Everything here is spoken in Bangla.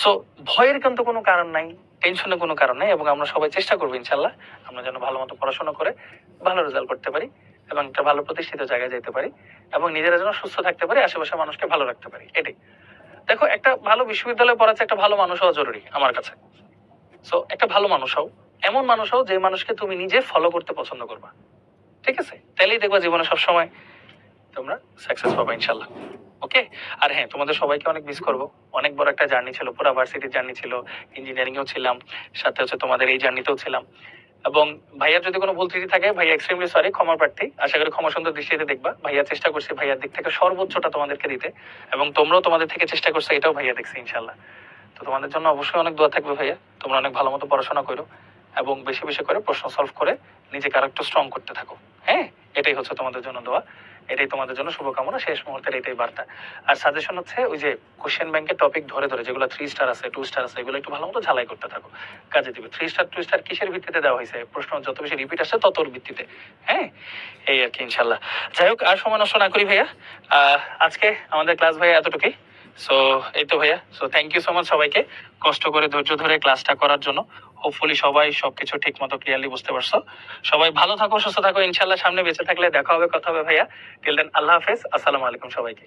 সো ভয়ের কিন্তু কোনো কারণ নাই, টেনশনের কোনো কারণ নাই, এবং আমরা সবাই চেষ্টা করবো ইনশাল্লাহ আমরা যেন ভালো মতো পড়াশোনা করে ভালো রেজাল্ট করতে পারি এবং একটা ভালো প্রতিষ্ঠিত জায়গায় যেতে পারি এবং নিজেরা যেন সুস্থ থাকতে পারি, আশেপাশের মানুষকে ভালো রাখতে পারি। এটাই। দেখো, একটা ভালো বিশ্ববিদ্যালয়ে পড়াচ্ছে একটা ভালো মানুষ হওয়া জরুরি আমার কাছে। সো একটা ভালো মানুষ হও, এমন মানুষ হও যে মানুষকে তুমি নিজে ফলো করতে পছন্দ করবা। ঠিক আছে? তাইলেই দেখবা জীবনে সবসময় তোমরা সাকসেস পাবা ইনশাল্লাহ। ওকে। আর হ্যাঁ, তোমাদের সবাইকে অনেক মিস করবো। অনেক বড় একটা জার্নি ছিল, পুরো ভার্সিটির জার্নি ছিল, ইঞ্জিনিয়ারিং এও ছিলাম, সাথে হচ্ছে তোমাদের এই জার্নিতেও ছিলাম। এবং ভাইয়ার যদি কোনো ভুল ত্রুটি থাকে, ভাইয়া এক্সট্রিমলি সরি, ক্ষমা প্রার্থী। আশা করি ক্ষমা সুন্দর দৃষ্টিতে দেখবা। ভাইয়া চেষ্টা করছে ভাইয়ার দিক থেকে সর্বোচ্চটা তোমাদেরকে দিতে, এবং তোমরাও তোমাদের থেকে চেষ্টা করছো, এটাও ভাইয়া দেখছে ইনশাল্লাহ। তো তোমাদের জন্য অবশ্যই অনেক দোয়া থাকবে ভাইয়া। তোমরা অনেক ভালো মতো পড়াশোনা করো এবং বেশি বেশি করে প্রশ্ন সলভ করে নিজেকে আরেকটু স্ট্রং করতে থাকো। হ্যাঁ, এটাই হচ্ছে তোমাদের জন্য দোয়া, এটাই তোমাদের জন্য শুভকামনা, শেষ মুহূর্তের এটাই বার্তা। আর সাজেশন হচ্ছে ওই যে কোশ্চেন ব্যাংকের টপিক ধরে ধরে যেগুলো 3 স্টার আছে, 2 স্টার আছে, এগুলো একটু ভালো মতো ঝালাই করতে থাকো, কাজে দিবে। 3 স্টার 2 স্টার কিসের ভিত্তিতে দেওয়া হয়েছে? প্রশ্ন যত বেশি রিপিট আসছে ততর ভিত্তিতে। হ্যাঁ, এই আর কি ইনশাল্লাহ। যাই হোক, আর সময় নষ্ট না করি ভাইয়া, আজকে আমাদের ক্লাস ভাইয়া এতটুকুই। সো এই তো ভাইয়া, so thank you so much সবাইকে কষ্ট করে ধৈর্য ধরে ক্লাসটা করার জন্য। হোপফুলি সবাই সবকিছু ঠিক মতো ক্লিয়ারলি বুঝতে পারছো। সবাই ভালো থাকো, সুস্থ থাকো, ইনশাল্লাহ সামনে বেঁচে থাকলে দেখা হবে, কথা হবে ভাইয়া। টিল দেন, আল্লাহ হাফেজ, আসসালামু আলাইকুম সবাইকে।